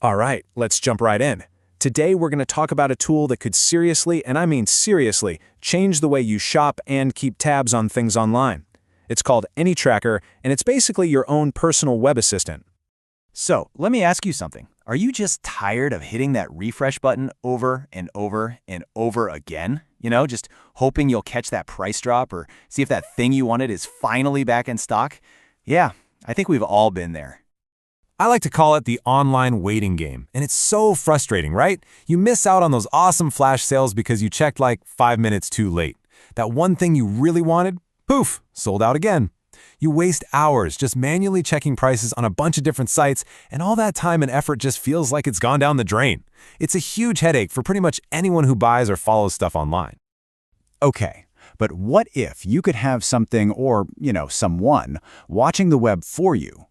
All right, let's jump right in. Today we're going to talk about a tool that could seriously, and I mean seriously, change the way you shop and keep tabs on things online. It's called AnyTracker, and it's basically your own personal web assistant. So, let me ask you something. Are you just tired of hitting that refresh button over and over and over again? Just hoping you'll catch that price drop or see if that thing you wanted is finally back in stock? Yeah, I think we've all been there. I like to call it the online waiting game, and it's so frustrating, right? You miss out on those awesome flash sales because you checked like 5 minutes too late. That one thing you really wanted, poof, sold out again. You waste hours just manually checking prices on a bunch of different sites, and all that time and effort just feels like it's gone down the drain. It's a huge headache for pretty much anyone who buys or follows stuff online. Okay, but what if you could have something or, someone watching the web for you?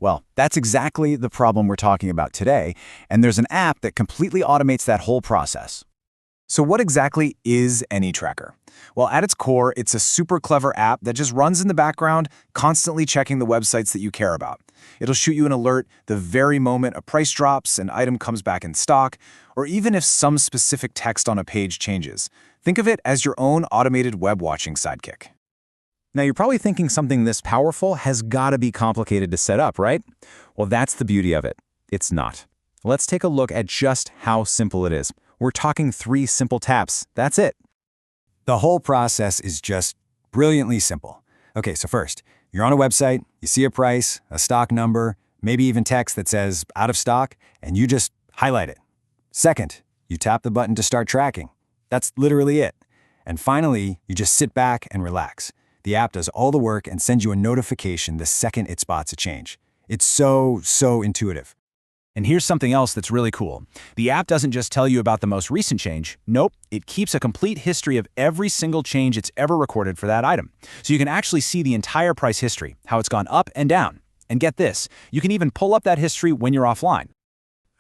Well, that's exactly the problem we're talking about today, and there's an app that completely automates that whole process. So what exactly is AnyTracker? Well, at its core, it's a super clever app that just runs in the background, constantly checking the websites that you care about. It'll shoot you an alert the very moment a price drops, an item comes back in stock, or even if some specific text on a page changes. Think of it as your own automated web watching sidekick. Now, you're probably thinking something this powerful has got to be complicated to set up, right? Well, that's the beauty of it. It's not. Let's take a look at just how simple it is. We're talking 3 simple taps. That's it. The whole process is just brilliantly simple. Okay, so first, you're on a website, you see a price, a stock number, maybe even text that says out of stock, and you just highlight it. Second, you tap the button to start tracking. That's literally it. And finally, you just sit back and relax. The app does all the work and sends you a notification the second it spots a change. It's so intuitive. And here's something else that's really cool. The app doesn't just tell you about the most recent change. Nope, it keeps a complete history of every single change it's ever recorded for that item. So you can actually see the entire price history, how it's gone up and down. And get this, you can even pull up that history when you're offline.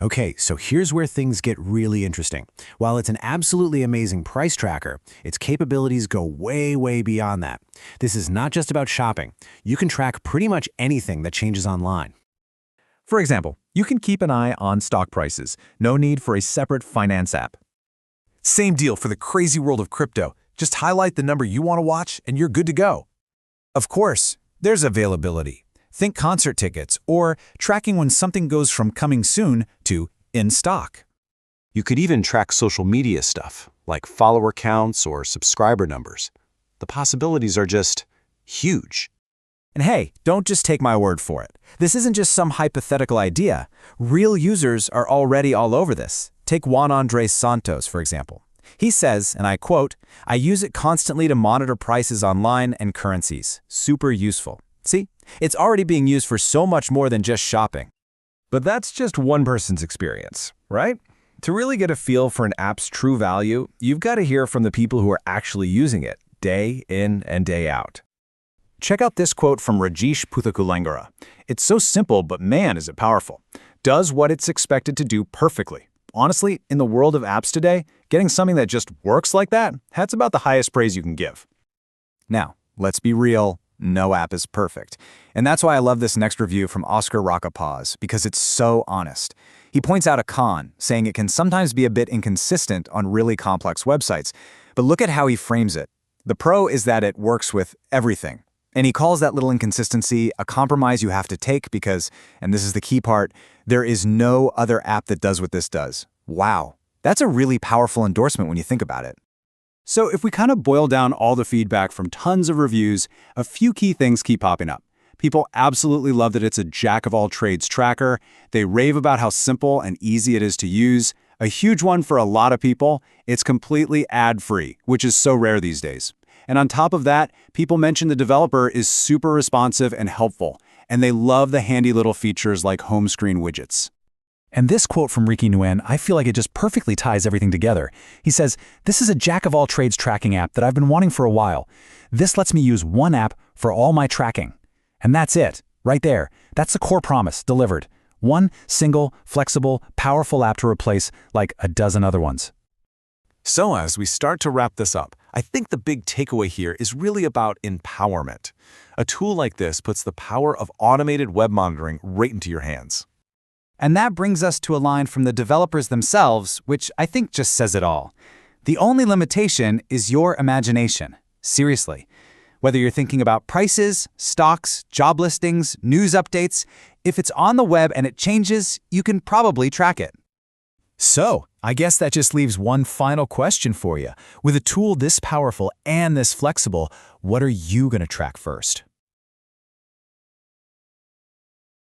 Okay, so here's where things get really interesting. While it's an absolutely amazing price tracker, its capabilities go way beyond that. This is not just about shopping. You can track pretty much anything that changes online. For example, you can keep an eye on stock prices. No need for a separate finance app. Same deal for the crazy world of crypto. Just highlight the number you want to watch and you're good to go. Of course, there's availability. Think concert tickets or tracking when something goes from coming soon to in stock. You could even track social media stuff, like follower counts or subscriber numbers. The possibilities are just huge. And hey, don't just take my word for it. This isn't just some hypothetical idea. Real users are already all over this. Take Juan Andres Santos, for example. He says, and I quote, "I use it constantly to monitor prices online and currencies. Super useful." See, it's already being used for so much more than just shopping. But that's just one person's experience, right? To really get a feel for an app's true value, you've got to hear from the people who are actually using it, day in and day out. Check out this quote from Rajesh Puthakulangara. It's so simple, but man, is it powerful. Does what it's expected to do perfectly. Honestly, in the world of apps today, getting something that just works like that's about the highest praise you can give. Now, let's be real. No app is perfect. And that's why I love this next review from Oscar Rakapaz, because it's so honest. He points out a con, saying it can sometimes be a bit inconsistent on really complex websites. But look at how he frames it. The pro is that it works with everything. And he calls that little inconsistency a compromise you have to take because, and this is the key part, there is no other app that does what this does. Wow. That's a really powerful endorsement when you think about it. So if we kind of boil down all the feedback from tons of reviews, a few key things keep popping up. People absolutely love that it's a jack-of-all-trades tracker. They rave about how simple and easy it is to use. A huge one for a lot of people, it's completely ad-free, which is so rare these days. And on top of that, people mention the developer is super responsive and helpful, and they love the handy little features like home screen widgets. And this quote from Ricky Nguyen, I feel like it just perfectly ties everything together. He says, "This is a jack-of-all-trades tracking app that I've been wanting for a while. This lets me use one app for all my tracking." And that's it, right there. That's the core promise, delivered. One single, flexible, powerful app to replace like a dozen other ones. So as we start to wrap this up, I think the big takeaway here is really about empowerment. A tool like this puts the power of automated web monitoring right into your hands. And that brings us to a line from the developers themselves, which I think just says it all. The only limitation is your imagination. Seriously. Whether you're thinking about prices, stocks, job listings, news updates, if it's on the web and it changes, you can probably track it. So, I guess that just leaves one final question for you. With a tool this powerful and this flexible, what are you going to track first?